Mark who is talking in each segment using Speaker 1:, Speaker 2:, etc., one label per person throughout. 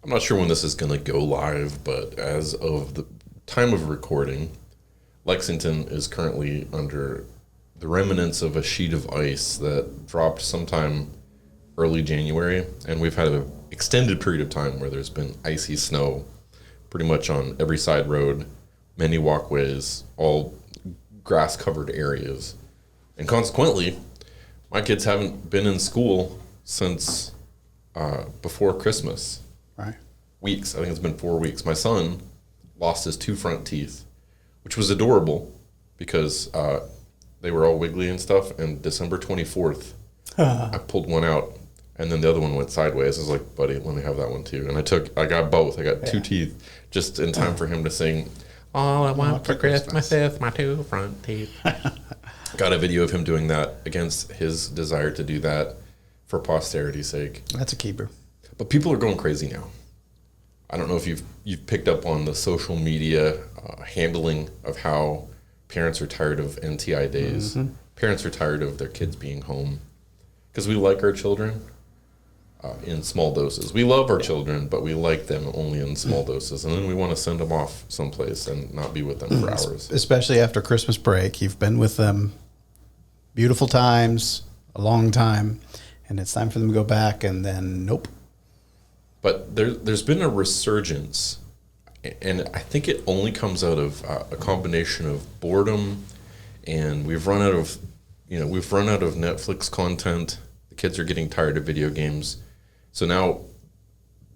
Speaker 1: I'm not sure when this is going to go live, but as of the time of recording, Lexington is currently under the remnants of a sheet of ice that dropped sometime early January, and we've had an extended period of time where there's been icy snow pretty much on every side road, many walkways, all grass-covered areas. And consequently, my kids haven't been in school since before Christmas.
Speaker 2: Right.
Speaker 1: Weeks. I think it's been 4 weeks. My son lost his 2 front teeth, which was adorable because they were all wiggly and stuff. And December 24th, I pulled one out, and then the other one went sideways. I was like, buddy, let me have that one too. And I got both. I got 2 teeth just in time for him to sing, "All I want for Christmas is my 2 front teeth." Got a video of him doing that against his desire to do that for posterity's sake.
Speaker 2: That's a keeper.
Speaker 1: But people are going crazy now. I don't know if you've picked up on the social media handling of how parents are tired of NTI days. Mm-hmm. Parents are tired of their kids being home because we like our children in small doses. We love our children, but we like them only in small doses. And then we want to send them off someplace and not be with them for hours.
Speaker 2: Especially after Christmas break. You've been with them beautiful times, a long time, and it's time for them to go back, and then nope.
Speaker 1: But there's been a resurgence, and I think it only comes out of a combination of boredom, and we've run out of Netflix content. The kids are getting tired of video games, so now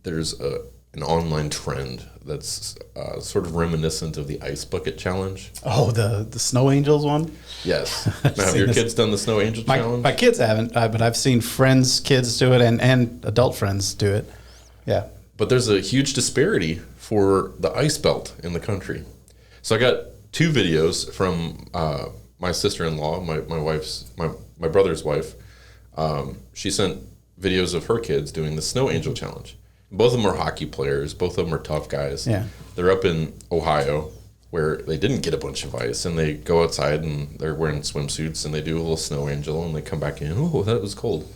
Speaker 1: there's an online trend that's sort of reminiscent of the ice bucket challenge.
Speaker 2: Oh, the Snow Angels one?
Speaker 1: Yes. Now, have your kids done the Snow Angel challenge?
Speaker 2: My kids haven't, but I've seen friends' kids do it and adult friends do it. Yeah.
Speaker 1: But there's a huge disparity for the ice belt in the country. So I got 2 videos from my sister-in-law, my brother's wife. She sent videos of her kids doing the Snow Angel challenge. Both of them are hockey players. Both of them are tough guys.
Speaker 2: Yeah.
Speaker 1: They're up in Ohio where they didn't get a bunch of ice, and they go outside and they're wearing swimsuits and they do a little Snow Angel and they come back in. Oh, that was cold.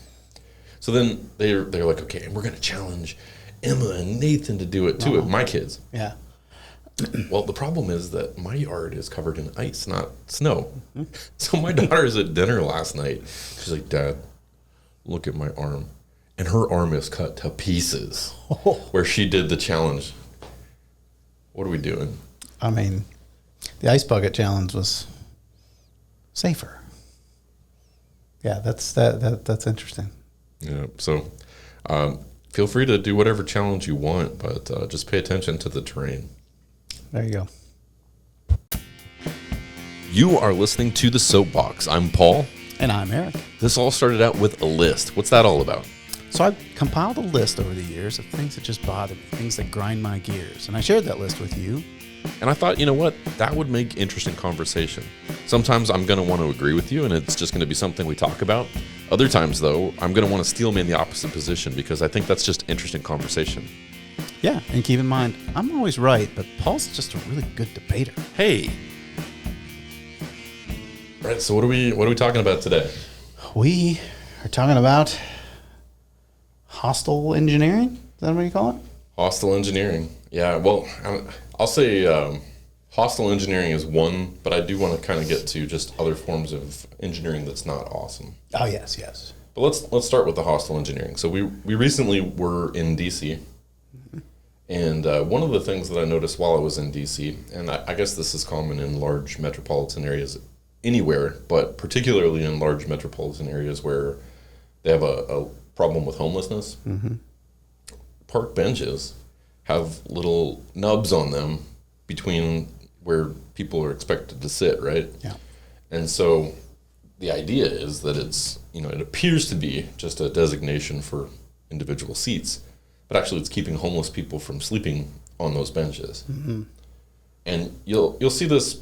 Speaker 1: So then they're like, okay, we're going to challenge Emma and Nathan to do it too, my kids.
Speaker 2: Yeah.
Speaker 1: Well, the problem is that my yard is covered in ice, not snow. So my daughter was at dinner last night. She's like, Dad, look at my arm. And her arm is cut to pieces where she did the challenge. What are we doing?
Speaker 2: I mean, the ice bucket challenge was safer. Yeah, that's interesting.
Speaker 1: Yeah, so feel free to do whatever challenge you want, but just pay attention to the terrain.
Speaker 2: There you go.
Speaker 1: You are listening to The Soapbox. I'm Paul.
Speaker 2: And I'm Eric.
Speaker 1: This all started out with a list. What's that all about?
Speaker 2: So I've compiled a list over the years of things that just bother me, things that grind my gears. And I shared that list with you.
Speaker 1: And I thought, you know what? That would make interesting conversation. Sometimes I'm going to want to agree with you, and it's just going to be something we talk about. Other times, though, I'm going to want to steel man the opposite position because I think that's just interesting conversation.
Speaker 2: Yeah, and keep in mind, I'm always right, but Paul's just a really good debater.
Speaker 1: Hey. All right, so what are we talking about today?
Speaker 2: We are talking about hostile engineering. Is that what you call it?
Speaker 1: Hostile engineering. Yeah, well, I'll say hostile engineering is one, but I do want to kind of get to just other forms of engineering that's not awesome.
Speaker 2: Oh, yes.
Speaker 1: But let's start with the hostile engineering. So we recently were in D.C., and one of the things that I noticed while I was in D.C., and I guess this is common in large metropolitan areas anywhere, but particularly in large metropolitan areas where they have a problem with homelessness, park benches have little nubs on them between where people are expected to sit, right?
Speaker 2: Yeah.
Speaker 1: And so the idea is that it appears to be just a designation for individual seats, but actually it's keeping homeless people from sleeping on those benches. Mm-hmm. And you'll see this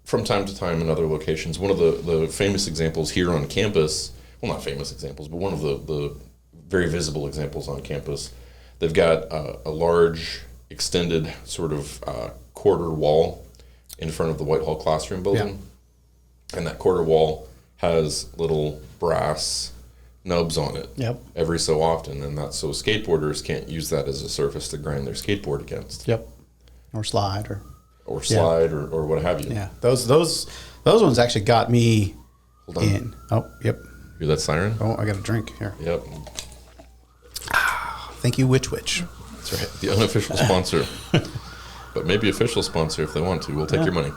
Speaker 1: from time to time in other locations. One of the famous examples here on campus, well, not famous examples, but one of the very visible examples on campus, they've got a large extended sort of quarter wall in front of the Whitehall classroom building. Yeah. And that quarter wall has little brass nubs on it
Speaker 2: Yep.
Speaker 1: every so often, and that's so skateboarders can't use that as a surface to grind their skateboard against.
Speaker 2: Yep. Or slide
Speaker 1: Or slide or what have you.
Speaker 2: yeah. Those ones actually got me
Speaker 1: Hold on.
Speaker 2: in. Oh, yep.
Speaker 1: Hear that siren?
Speaker 2: Oh, I got a drink here.
Speaker 1: Yep.
Speaker 2: Thank you, Witch.
Speaker 1: That's right. The unofficial sponsor. But maybe official sponsor if they want to. We'll take your money.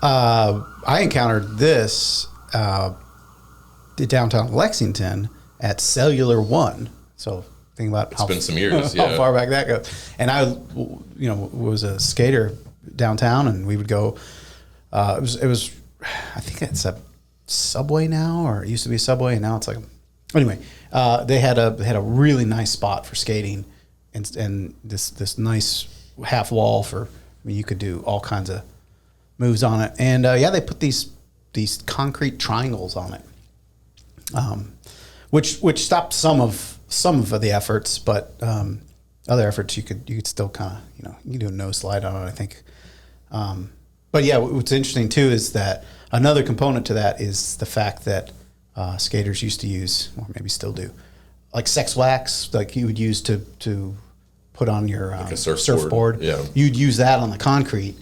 Speaker 2: I encountered this downtown Lexington at Cellular One. So think about
Speaker 1: It's been some years,
Speaker 2: how
Speaker 1: yeah.
Speaker 2: far back that goes. And I, was a skater downtown, and we would go. It was, I think it's a Subway now, or it used to be a Subway, and now it's like. Anyway, they had a really nice spot for skating, and this nice half wall for. I mean, you could do all kinds of moves on it, and they put these concrete triangles on it, which stopped some of the efforts, but other efforts you could still kind of you can do a no slide on it, I think. But yeah, what's interesting too is that another component to that is the fact that skaters used to use, or maybe still do, like sex wax, like you would use to put on your
Speaker 1: Like a
Speaker 2: surfboard.
Speaker 1: Yeah.
Speaker 2: You'd use that on the concrete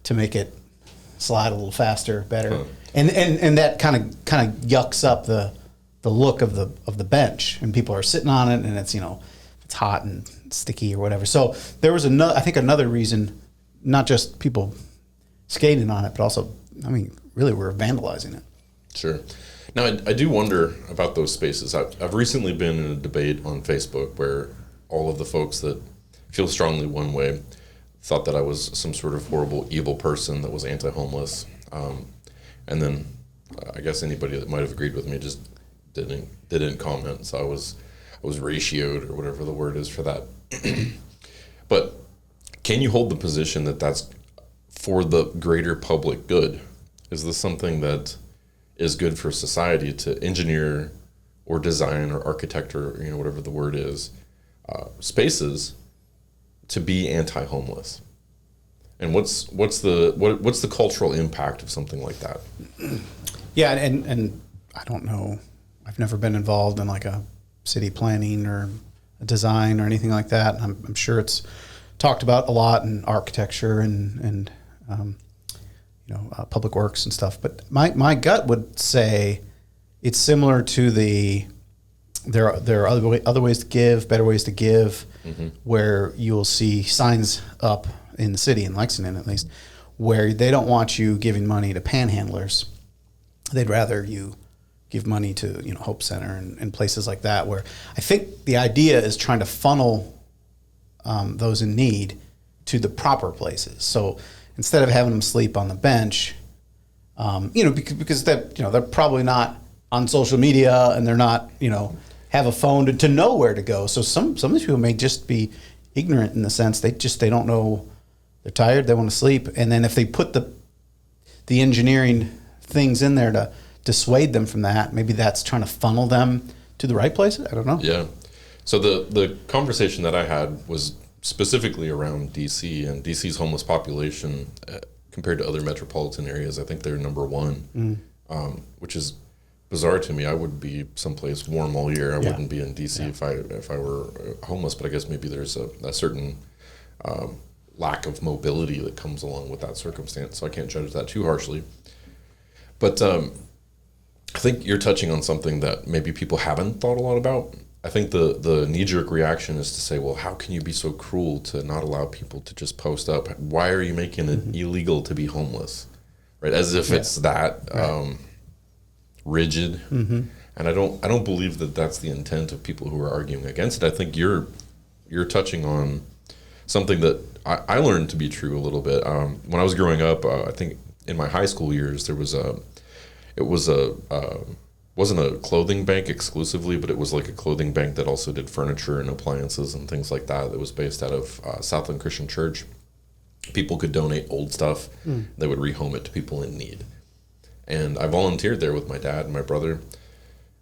Speaker 2: to make it slide a little faster, better,
Speaker 1: Huh.
Speaker 2: and that kind of yucks up the look of the bench, and people are sitting on it, and it's hot and sticky or whatever. So there was another reason, not just people skating on it, but also, I mean, really we're vandalizing it.
Speaker 1: Sure. Now, I do wonder about those spaces. I've recently been in a debate on Facebook where all of the folks that feel strongly one way thought that I was some sort of horrible, evil person that was anti-homeless. And then I guess anybody that might have agreed with me just didn't comment. So I was ratioed, or whatever the word is for that. But can you hold the position that that's for the greater public good? Is this something that is good for society to engineer or design or architect, or whatever the word is, spaces to be anti-homeless? And what's the cultural impact of something like that?
Speaker 2: Yeah, and I don't know. I've never been involved in like a city planning or a design or anything like that. I'm sure it's talked about a lot in architecture and public works and stuff. But my gut would say it's similar to there are other ways to give, better ways to give, where you'll see signs up in the city, in Lexington at least, where they don't want you giving money to panhandlers. They'd rather you give money to Hope Center and places like that, where I think the idea is trying to funnel those in need to the proper places. So instead of having them sleep on the bench, because they're probably not on social media, and they're not have a phone to know where to go. So some of these people may just be ignorant in the sense they don't know. They're tired, they want to sleep, and then if they put the engineering things in there to dissuade them from that, maybe that's trying to funnel them to the right places. I don't know.
Speaker 1: Yeah. So the conversation that I had was specifically around DC, and DC's homeless population compared to other metropolitan areas. I think they're number one, which is bizarre to me. I would be someplace warm all year. I wouldn't be in DC if I were homeless. But I guess maybe there's a certain lack of mobility that comes along with that circumstance. So I can't judge that too harshly. But I think you're touching on something that maybe people haven't thought a lot about. I think the knee-jerk reaction is to say, well, how can you be so cruel to not allow people to just post up? Why are you making it illegal to be homeless? Right? As if it's that rigid. And I don't believe that that's the intent of people who are arguing against it. I think you're touching on something that I learned to be true a little bit. When I was growing up, I think in my high school years, there was wasn't a clothing bank exclusively, but it was like a clothing bank that also did furniture and appliances and things like that. That was based out of Southland Christian Church. People could donate old stuff. They would rehome it to people in need. And I volunteered there with my dad and my brother.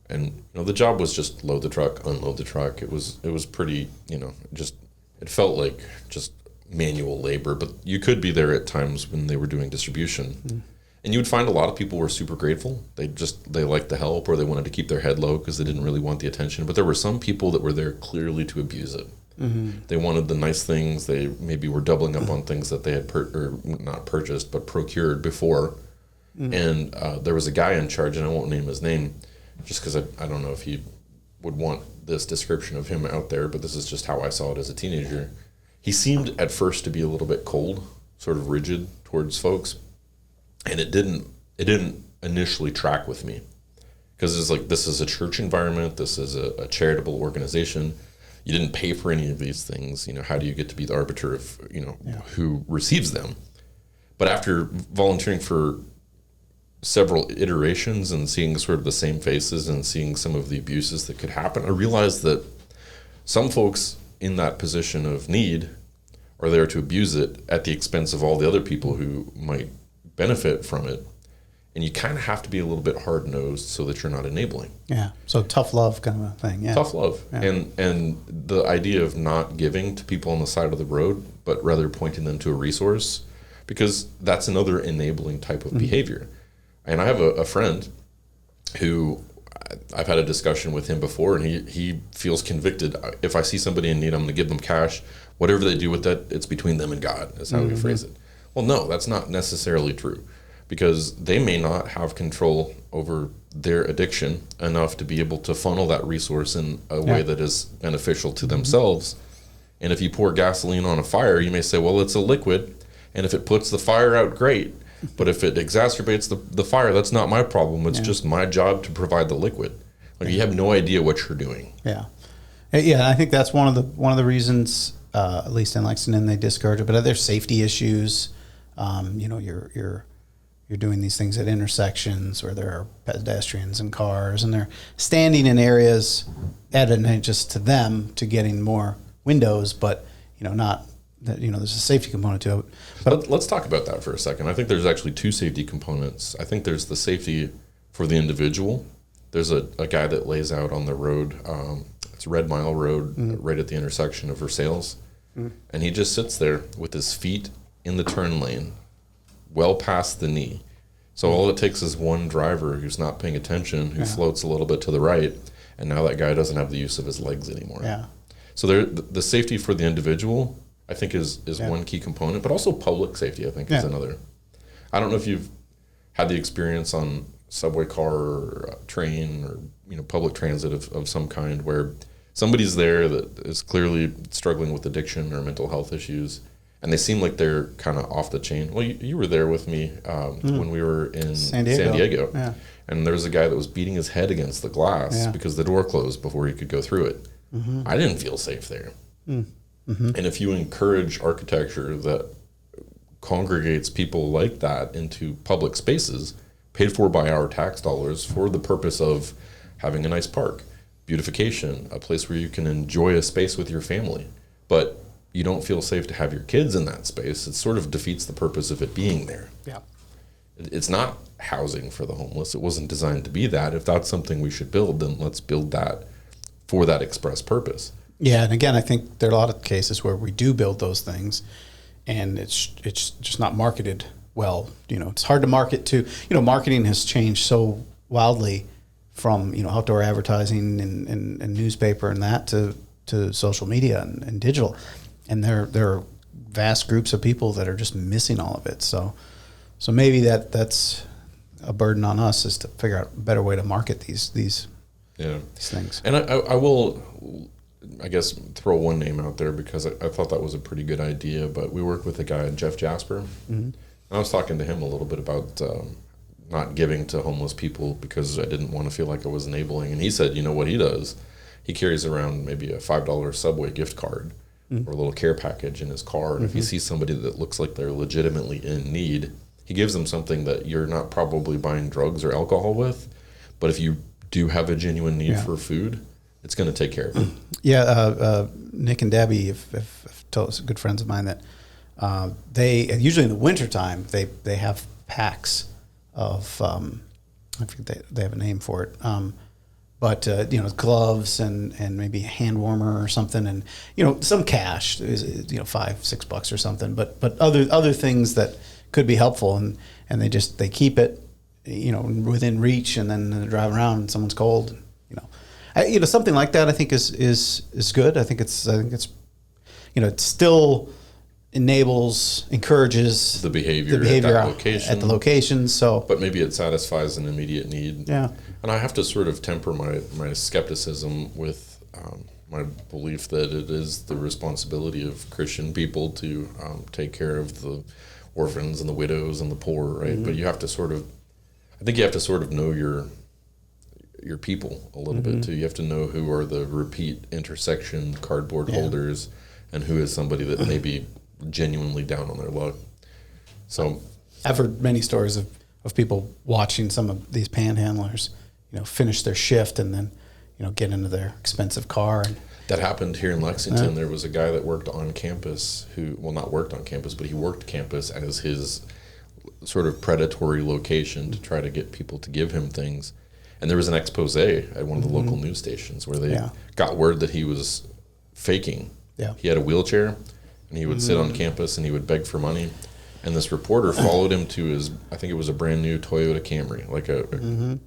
Speaker 1: And the job was just load the truck, unload the truck. It was pretty, it felt like just manual labor, but you could be there at times when they were doing distribution. And you would find a lot of people were super grateful. They liked the help, or they wanted to keep their head low because they didn't really want the attention. But there were some people that were there clearly to abuse it. They wanted the nice things. They maybe were doubling up on things that they had not purchased, but procured before. And there was a guy in charge, and I won't name his name, just because I don't know if he would want this description of him out there, but this is just how I saw it as a teenager. He seemed at first to be a little bit cold, sort of rigid towards folks. And it didn't initially track with me, because it's like, this is a church environment, this is a charitable organization. You didn't pay for any of these things. How do you get to be the arbiter of who receives them? But after volunteering for several iterations and seeing sort of the same faces and seeing some of the abuses that could happen, I realized that some folks in that position of need are there to abuse it at the expense of all the other people who might benefit from it. And you kind of have to be a little bit hard-nosed so that you're not enabling.
Speaker 2: Yeah. So tough love kind of a thing. Yeah.
Speaker 1: Tough love. Yeah. And the idea of not giving to people on the side of the road, but rather pointing them to a resource, because that's another enabling type of behavior. And I have a friend who I've had a discussion with him before, and he feels convicted. If I see somebody in need, I'm going to give them cash. Whatever they do with that, it's between them and God, is how we phrase it. Well, no, that's not necessarily true, because they may not have control over their addiction enough to be able to funnel that resource in a way that is beneficial to themselves. And if you pour gasoline on a fire, you may say, well, it's a liquid, and if it puts the fire out, great. But if it exacerbates the fire, that's not my problem. It's just my job to provide the liquid. Like, you have no idea what you're doing.
Speaker 2: Yeah. Yeah, I think that's one of the reasons, at least in Lexington, they discourage it. But there's safety issues. You're doing these things at intersections where there are pedestrians and cars, and they're standing in areas advantageous to them to getting more windows, but not that there's a safety component to it. But
Speaker 1: let's talk about that for a second. I think there's actually two safety components. I think there's the safety for the individual. There's a guy that lays out on the road. It's Red Mile Road, right at the intersection of Versailles, and he just sits there with his feet in the turn lane, well past the knee. So all it takes is one driver who's not paying attention, who floats a little bit to the right, and now that guy doesn't have the use of his legs anymore.
Speaker 2: Yeah.
Speaker 1: So the safety for the individual, I think, is one key component, but also public safety, I think, is another. I don't know if you've had the experience on subway car or train or public transit of some kind, where somebody's there that is clearly struggling with addiction or mental health issues, and they seem like they're kind of off the chain. Well, you were there with me when we were in San Diego. Yeah. And there was a guy that was beating his head against the glass because the door closed before he could go through it. I didn't feel safe there. And if you encourage architecture that congregates people like that into public spaces, paid for by our tax dollars for the purpose of having a nice park, beautification, a place where you can enjoy a space with your family, but you don't feel safe to have your kids in that space, it sort of defeats the purpose of it being there.
Speaker 2: Yeah.
Speaker 1: It's not housing for the homeless. It wasn't designed to be that. If that's something we should build, then let's build that for that express purpose.
Speaker 2: Yeah, and again, I think there are a lot of cases where we do build those things, and it's just not marketed well. It's hard to market to. Marketing has changed so wildly from outdoor advertising and newspaper and that to social media and digital, and there are vast groups of people that are just missing all of it. So maybe that's a burden on us, is to figure out a better way to market these things.
Speaker 1: And I will, I guess, throw one name out there because I thought that was a pretty good idea. But we worked with a guy, Jeff Jasper, and I was talking to him a little bit about not giving to homeless people because I didn't want to feel like I was enabling. And he said, what he does, he carries around maybe a $5 Subway gift card or a little care package in his car. And if he sees somebody that looks like they're legitimately in need, he gives them something that you're not probably buying drugs or alcohol with. But if you do have a genuine need for food, it's going to take care of it.
Speaker 2: Yeah, Nick and Debbie have told us, good friends of mine, that they usually in the wintertime they have packs of I forget they have a name for it, but gloves and maybe a hand warmer or something, and some cash is $5-6 or something, but other things that could be helpful, and and they keep it, within reach, and then they drive around and someone's cold. Something like that I think is good. I think it's it still encourages
Speaker 1: the behavior at that location.
Speaker 2: At the location. So,
Speaker 1: but maybe it satisfies an immediate need.
Speaker 2: Yeah.
Speaker 1: And I have to sort of temper my skepticism with my belief that it is the responsibility of Christian people to take care of the orphans and the widows and the poor, right? Mm-hmm. But you have to I think you have to know your people a little bit too. You have to know who are the repeat intersection cardboard holders and who is somebody that may be genuinely down on their luck. So
Speaker 2: I've heard many stories of people watching some of these panhandlers, finish their shift and then, get into their expensive car. And
Speaker 1: that happened here in Lexington. There was a guy that worked on campus not worked on campus, but he worked campus as his sort of predatory location to try to get people to give him things. And there was an expose at one of the local news stations where they got word that he was faking. Yeah. He had a wheelchair, and he would sit on campus and he would beg for money. And this reporter followed him to I think it was a brand new Toyota Camry, like a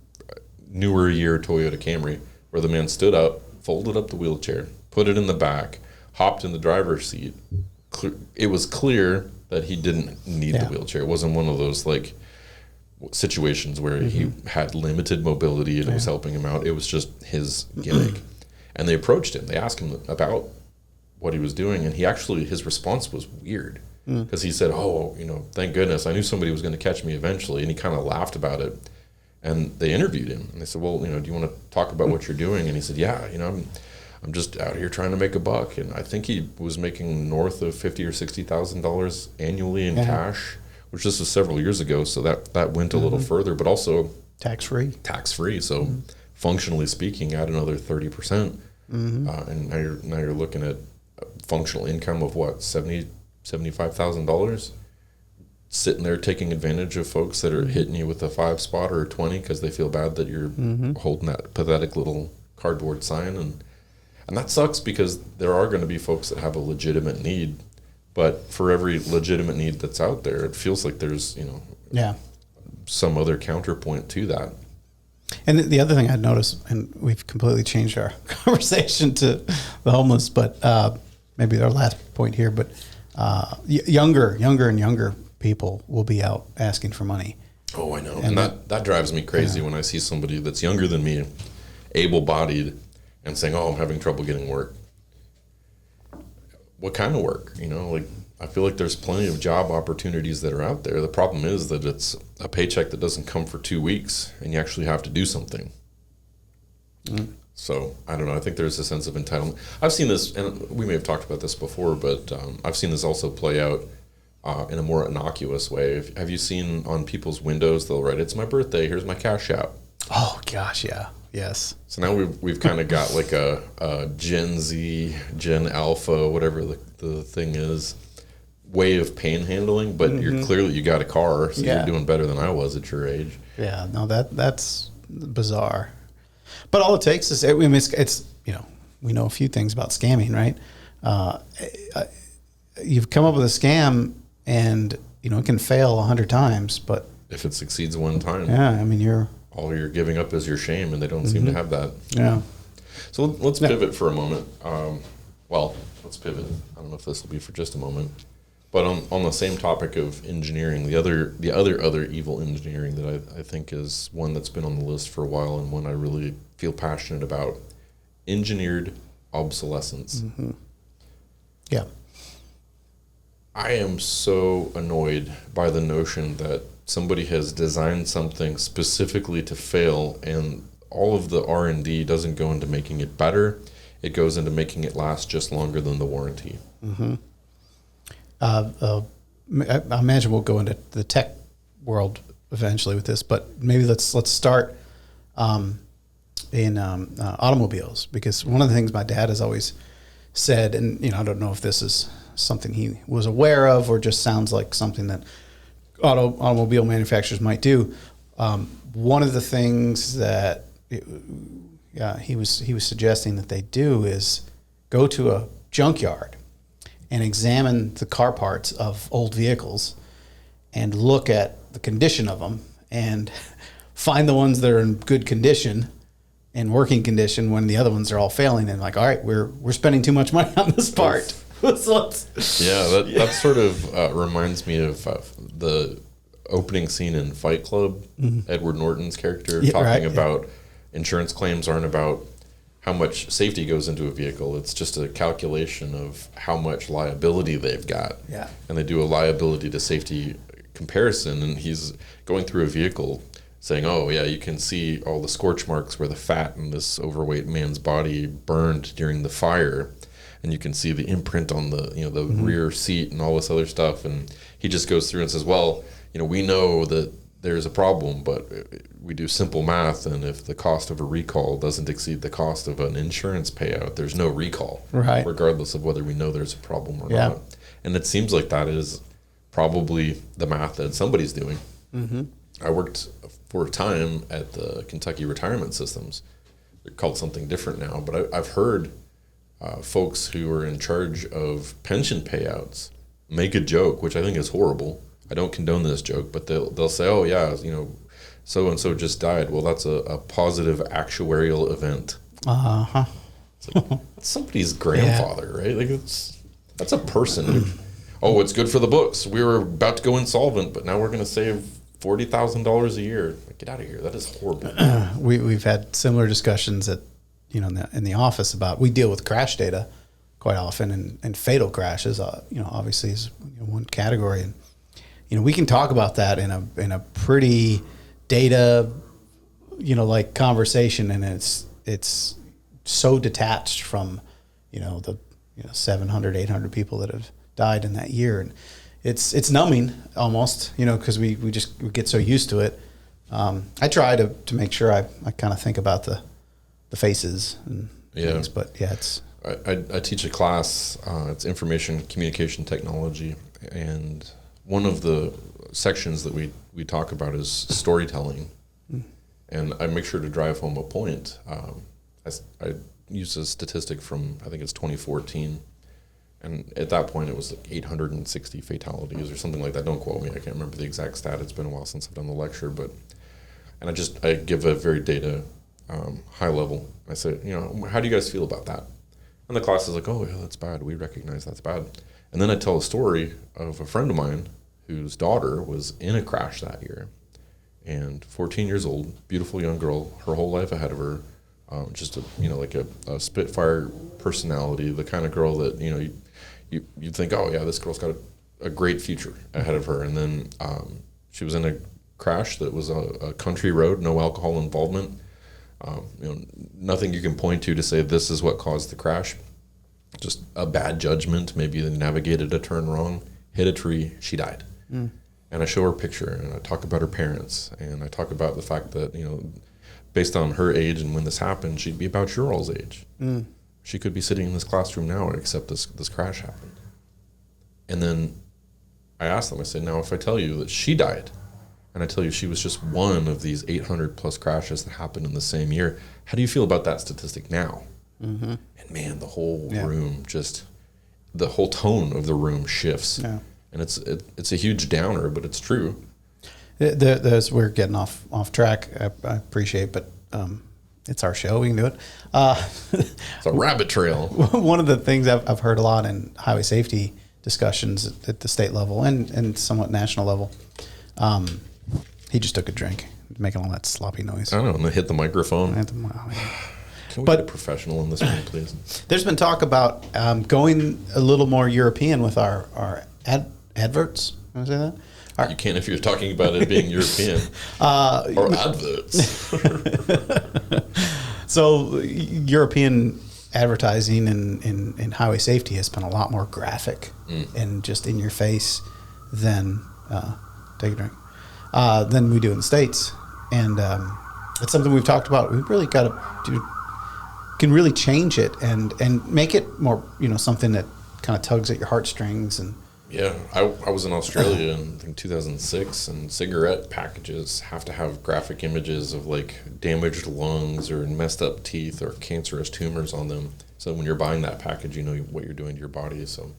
Speaker 1: newer year Toyota Camry, where the man stood up, folded up the wheelchair, put it in the back, hopped in the driver's seat. It was clear that he didn't need the wheelchair. It wasn't one of those situations where he had limited mobility and it was helping him out. It was just his gimmick. And they approached him. They asked him about what he was doing, and his response was weird because he said, thank goodness, I knew somebody was going to catch me eventually, and he kind of laughed about it. And they interviewed him, and they said, well, do you want to talk about what you're doing? And he said, yeah, I'm just out here trying to make a buck. And I think he was making north of $50,000 or $60,000 annually in cash, which this was several years ago, so that went a little further, but also tax-free. So functionally speaking, add another 30%, and now you're looking at functional income of what, $75,000, sitting there taking advantage of folks that are hitting you with a 5 spot or a 20 because they feel bad that you're holding that pathetic little cardboard sign, and that sucks because there are going to be folks that have a legitimate need. But for every legitimate need that's out there, it feels like there's, some other counterpoint to that.
Speaker 2: And the other thing I'd noticed, and we've completely changed our conversation to the homeless, but maybe our last point here, but younger and younger people will be out asking for money.
Speaker 1: Oh, I know. And that drives me crazy when I see somebody that's younger than me, able-bodied, and saying, I'm having trouble getting work. What kind of work? I feel like there's plenty of job opportunities that are out there. The problem is that it's a paycheck that doesn't come for 2 weeks, and you actually have to do something. So, I don't know. I think there's a sense of entitlement. I've seen this, and we may have talked about this before, but I've seen this also play out in a more innocuous way. Have you seen on people's windows, they'll write, "It's my birthday, here's my cash app."
Speaker 2: Oh, gosh, yeah. Yes.
Speaker 1: So now we've kind of got like a Gen Z, Gen Alpha, whatever the thing is, way of panhandling, but you got a car, so you're doing better than I was at your age.
Speaker 2: Yeah, no, that's bizarre. But all it takes is, it's we know a few things about scamming, right? You've come up with a scam, and it can fail 100 times, but
Speaker 1: if it succeeds one time, all you're giving up is your shame, and they don't seem to have that.
Speaker 2: Yeah.
Speaker 1: So let's pivot for a moment. Let's pivot. I don't know if this will be for just a moment, but on the same topic of engineering, the other evil engineering that I think is one that's been on the list for a while, and one I really feel passionate about: engineered obsolescence.
Speaker 2: Yeah.
Speaker 1: I am so annoyed by the notion that somebody has designed something specifically to fail, and all of the R&D doesn't go into making it better. It goes into making it last just longer than the warranty.
Speaker 2: I imagine we'll go into the tech world eventually with this, but maybe let's start in automobiles, because one of the things my dad has always said, and I don't know if this is something he was aware of or just sounds like something that automobile manufacturers might do. One of the things that he was suggesting that they do is go to a junkyard and examine the car parts of old vehicles and look at the condition of them and find the ones that are in good condition, in working condition, when the other ones are all failing, and like, all right, we're spending too much money on this part. So
Speaker 1: that sort of reminds me of the opening scene in Fight Club. Edward Norton's character talking about insurance claims aren't about how much safety goes into a vehicle. It's just a calculation of how much liability they've got.
Speaker 2: Yeah.
Speaker 1: And they do a liability to safety comparison, and he's going through a vehicle saying, oh yeah, you can see all the scorch marks where the fat in this overweight man's body burned during the fire, and you can see the imprint on the the rear seat and all this other stuff. And he just goes through and says, well, we know that there's a problem, but we do simple math, and if the cost of a recall doesn't exceed the cost of an insurance payout, there's no recall,
Speaker 2: right?
Speaker 1: Regardless of whether we know there's a problem or not. And it seems like that is probably the math that somebody's doing. I worked for a time at the Kentucky Retirement Systems. They're called something different now, but I've heard folks who are in charge of pension payouts make a joke, which I think is horrible. I don't condone this joke, but they'll say, oh yeah, so and so just died. Well, that's a positive actuarial event. It's like, that's somebody's grandfather, right? Like that's a person. Oh, it's good for the books. We were about to go insolvent, but now we're going to save $40,000 a year. Like, get out of here. That is horrible.
Speaker 2: We've had similar discussions at in the office about, we deal with crash data quite often, and fatal crashes obviously is one category, and we can talk about that in a pretty data like conversation, and it's so detached from the 700 800 people that have died in that year, and it's numbing almost, because we get so used to it. I try to make sure I kind of think about the faces and things, but it's.
Speaker 1: I teach a class. It's information communication technology, and one of the sections that we talk about is storytelling, and I make sure to drive home a point. I use a statistic from, I think it's 2014. And at that point, it was like 860 fatalities or something like that. Don't quote me. I can't remember the exact stat. It's been a while since I've done the lecture. And I give a very data high level. I say, how do you guys feel about that? And the class is like, oh, yeah, that's bad. We recognize that's bad. And then I tell a story of a friend of mine whose daughter was in a crash that year. And 14 years old, beautiful young girl, her whole life ahead of her. Just a Spitfire personality, the kind of girl that, you'd think, oh yeah, this girl's got a great future ahead of her. And then she was in a crash that was a country road, no alcohol involvement. Nothing you can point to say this is what caused the crash. Just a bad judgment. Maybe they navigated a turn wrong, hit a tree, she died. And I show her a picture, and I talk about her parents, and I talk about the fact that, based on her age and when this happened, she'd be about your all's age. She could be sitting in this classroom now, except this crash happened. And then I asked them, I said, now if I tell you that she died, and I tell you she was just one of these 800 plus crashes that happened in the same year, how do you feel about that statistic now? And man, the whole room the whole tone of the room shifts. And it's a huge downer, but it's true.
Speaker 2: We're getting off track. I appreciate, but it's our show. We can do it.
Speaker 1: It's a rabbit trail.
Speaker 2: One of the things I've heard a lot in highway safety discussions at the state level and somewhat national level. He just took a drink, making all that sloppy noise.
Speaker 1: I don't know. Hit the microphone. Can we get a professional in this room, please?
Speaker 2: There's been talk about going a little more European with our adverts. Can I say that?
Speaker 1: You can if you're talking about it being European. Or adverts.
Speaker 2: So European advertising in highway safety has been a lot more graphic and just in your face than take a drink than we do in the States. And it's something we've talked about. We've really got to can really change it and make it more, something that kind of tugs at your heartstrings. And
Speaker 1: yeah, I was in Australia in 2006, and cigarette packages have to have graphic images of like damaged lungs or messed up teeth or cancerous tumors on them. So when you're buying that package, you know what you're doing to your body. So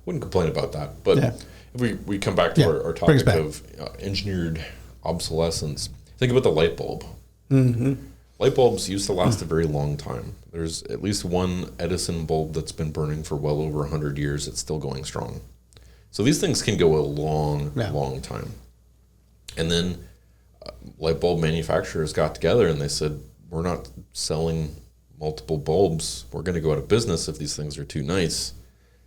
Speaker 1: wouldn't complain about that. But
Speaker 2: Yeah.
Speaker 1: if we come back to our
Speaker 2: brings
Speaker 1: topic
Speaker 2: back.
Speaker 1: of engineered obsolescence, think about the light bulb. Light bulbs used to last a very long time. There's at least one Edison bulb that's been burning for well over 100 years. It's still going strong. So these things can go a long, long time. And then light bulb manufacturers got together and they said, we're not selling multiple bulbs. We're going to go out of business if these things are too nice.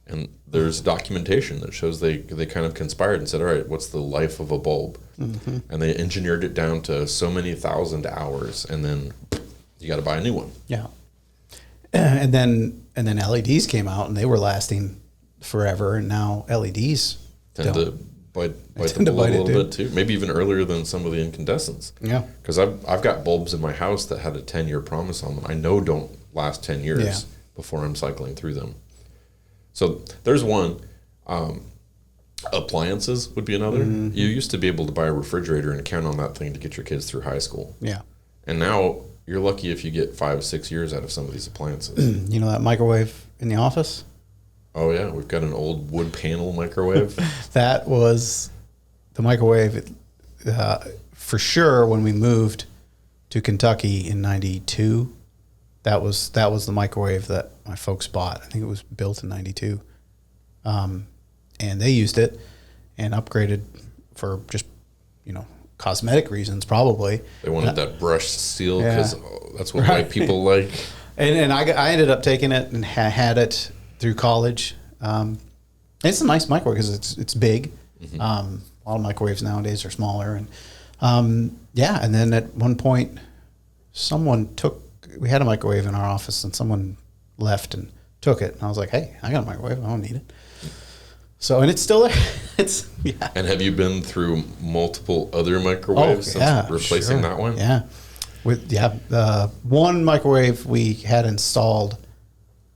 Speaker 1: And there's documentation that shows they kind of conspired and said, all right, what's the life of a bulb? And they engineered it down to so many thousand hours, and then you got to buy a new one.
Speaker 2: Yeah. And then LEDs came out, and they were lasting forever, and now LEDs
Speaker 1: Tend to bite the bulb a little bit too. Maybe even earlier than some of the incandescents.
Speaker 2: Yeah.
Speaker 1: Because I've got bulbs in my house that had a 10-year promise on them. I know don't last 10 years before I'm cycling through them. So there's one. Appliances would be another. You used to be able to buy a refrigerator and count on that thing to get your kids through high school.
Speaker 2: Yeah.
Speaker 1: And now you're lucky if you get 5-6 years out of some of these appliances.
Speaker 2: You know that microwave in the office?
Speaker 1: Oh yeah, we've got an old wood panel microwave.
Speaker 2: That was the microwave for sure when we moved to Kentucky in '92. That was the microwave that my folks bought. I think it was built in '92. And they used it and upgraded for just, cosmetic reasons, probably.
Speaker 1: They wanted that brushed steel because that's what
Speaker 2: Right.
Speaker 1: white people like.
Speaker 2: And I ended up taking it and had it through college. It's a nice microwave because it's big. A lot of microwaves nowadays are smaller. And and then at one point, we had a microwave in our office and someone left and took it. And I was like, hey, I got a microwave. I don't need it. So, and it's still there.
Speaker 1: And have you been through multiple other microwaves since replacing that one?
Speaker 2: Yeah. One microwave we had installed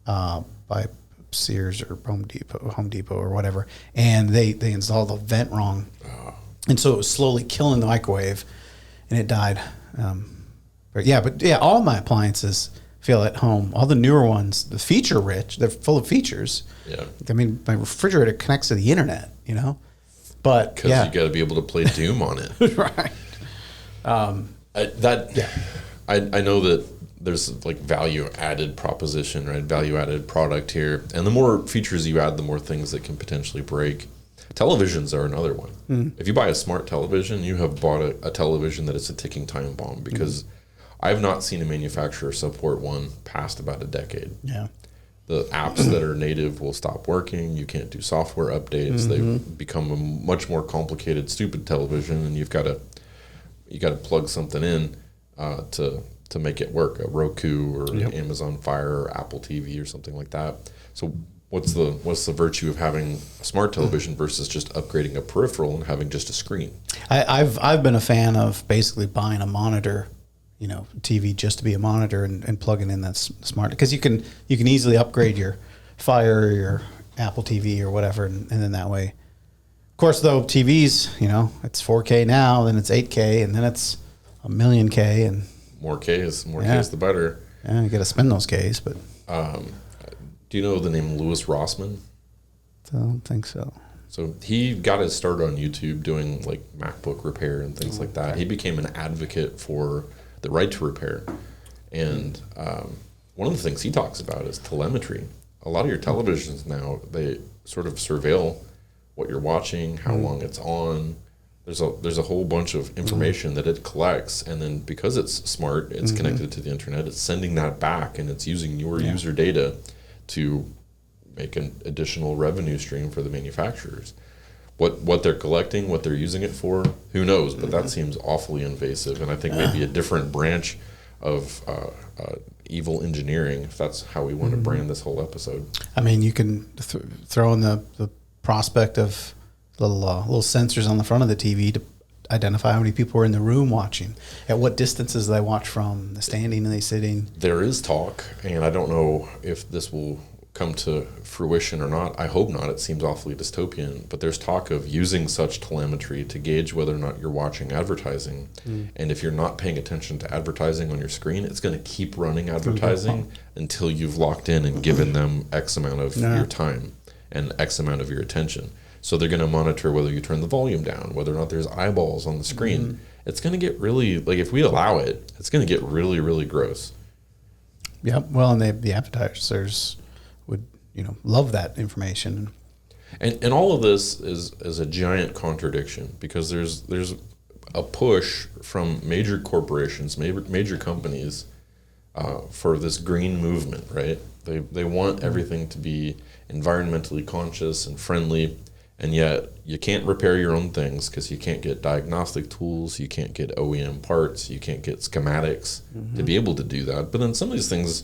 Speaker 2: by Sears or Home Depot or whatever, and they installed the vent wrong. And so it was slowly killing the microwave, and it died. But all my appliances feel at home. All the newer ones, the feature rich, they're full of features.
Speaker 1: Yeah.
Speaker 2: I mean, my refrigerator connects to the internet, But
Speaker 1: because you got to be able to play Doom on it.
Speaker 2: Right.
Speaker 1: I know that there's like value added proposition, right? Value added product here, and the more features you add, the more things that can potentially break. Televisions are another one. If you buy a smart television, you have bought a television that is a ticking time bomb because I've not seen a manufacturer support one past about a decade.
Speaker 2: Yeah.
Speaker 1: The apps that are native will stop working. You can't do software updates. They've become a much more complicated, stupid television, and you got to plug something in to make it work. A Roku or Amazon Fire or Apple TV or something like that. So what's the virtue of having a smart television versus just upgrading a peripheral and having just a screen?
Speaker 2: I've been a fan of basically buying a monitor, TV just to be a monitor and plugging in that smart, because you can easily upgrade your Fire or your Apple TV or whatever, and then that way. Of course, though, TVs, it's 4K now, then it's 8K, and then it's a million K, and
Speaker 1: more Ks the better.
Speaker 2: Yeah, you got to spend those Ks, but.
Speaker 1: Do you know the name Louis Rossmann?
Speaker 2: I don't think so.
Speaker 1: So he got his start on YouTube doing like MacBook repair and things like that. He became an advocate for the right to repair. And one of the things he talks about is telemetry. A lot of your televisions now, they sort of surveil what you're watching, how long it's on. There's a whole bunch of information that it collects, and then because it's smart, it's connected to the internet, it's sending that back, and it's using your user data to make an additional revenue stream for the manufacturers. What they're collecting, what they're using it for, who knows? But that seems awfully invasive, and I think maybe a different branch of evil engineering, if that's how we want to brand this whole episode.
Speaker 2: I mean, you can throw in the prospect of little sensors on the front of the TV to identify how many people are in the room watching, at what distances they watch from, the standing and the sitting.
Speaker 1: There is talk, and I don't know if this will come to fruition or not. I hope not. It seems awfully dystopian, but there's talk of using such telemetry to gauge whether or not you're watching advertising. And if you're not paying attention to advertising on your screen, it's going to keep running advertising until you've locked in and given them X amount of your time. and X amount of your attention. So they're going to monitor whether you turn the volume down, whether or not there's eyeballs on the screen. Mm-hmm. It's going to get really, like if we allow it, it's going to get really, really gross.
Speaker 2: Yeah, well, and the advertisers would, love that information.
Speaker 1: And all of this is a giant contradiction, because there's a push from major corporations, major companies for this green movement, right? They want everything to be environmentally conscious and friendly, and yet you can't repair your own things because you can't get diagnostic tools, you can't get OEM parts, you can't get schematics to be able to do that. But then some of these things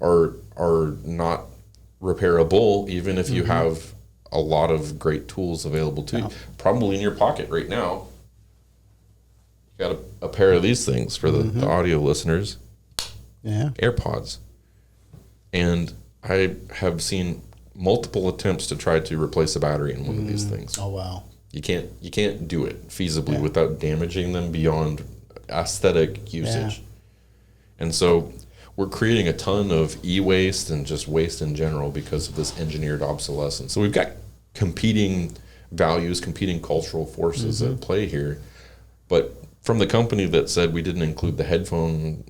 Speaker 1: are not repairable, even if you have a lot of great tools available to you. Probably in your pocket right now, you got a pair of these things for the audio listeners.
Speaker 2: Yeah.
Speaker 1: AirPods. And I have seen multiple attempts to try to replace a battery in one of these things.
Speaker 2: Oh, wow.
Speaker 1: You can't do it feasibly without damaging them beyond aesthetic usage. Yeah. And so we're creating a ton of e-waste and just waste in general because of this engineered obsolescence. So we've got competing values, competing cultural forces at play here. But from the company that said we didn't include the headphone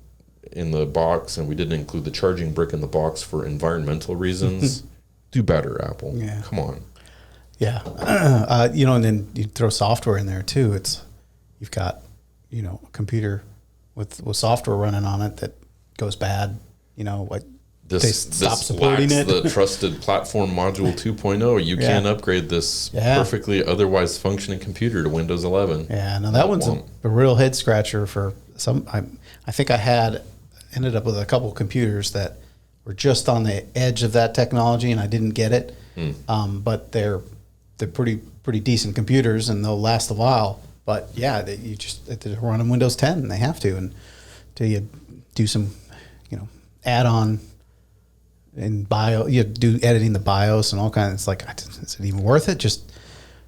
Speaker 1: in the box and we didn't include the charging brick in the box for environmental reasons, do better, Apple.
Speaker 2: Yeah.
Speaker 1: Come on.
Speaker 2: Yeah. And then you throw software in there too. You've got, a computer with software running on it that goes bad,
Speaker 1: This
Speaker 2: stop supporting
Speaker 1: lacks
Speaker 2: it.
Speaker 1: the trusted platform module 2.0. You can't upgrade this perfectly otherwise functioning computer to Windows 11.
Speaker 2: Yeah, no, that one's a real head scratcher for some. I think I ended up with a couple of computers that were just on the edge of that technology, and I didn't get it. But they're pretty decent computers, and they'll last a while. But yeah, they're running Windows 10, and they have to, until you do some, add-on in you do editing the BIOS and all kinds. It's like, is it even worth it? Just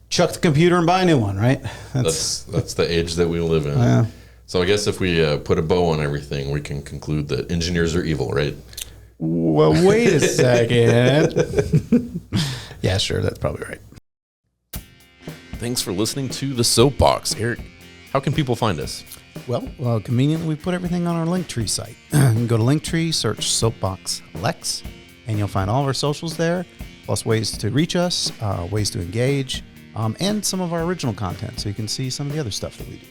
Speaker 2: chuck the computer and buy a new one, right?
Speaker 1: That's the age that we live in.
Speaker 2: Yeah.
Speaker 1: So I guess if we put a bow on everything, we can conclude that engineers are evil, right?
Speaker 2: Well, wait a second. Yeah, sure, that's probably right.
Speaker 1: Thanks for listening to the Soapbox, Eric. How can people find us?
Speaker 2: Well, conveniently, we put everything on our Linktree site. You can go to Linktree, search SoapBox Lex, and you'll find all of our socials there, plus ways to reach us, ways to engage, and some of our original content, so you can see some of the other stuff that we do.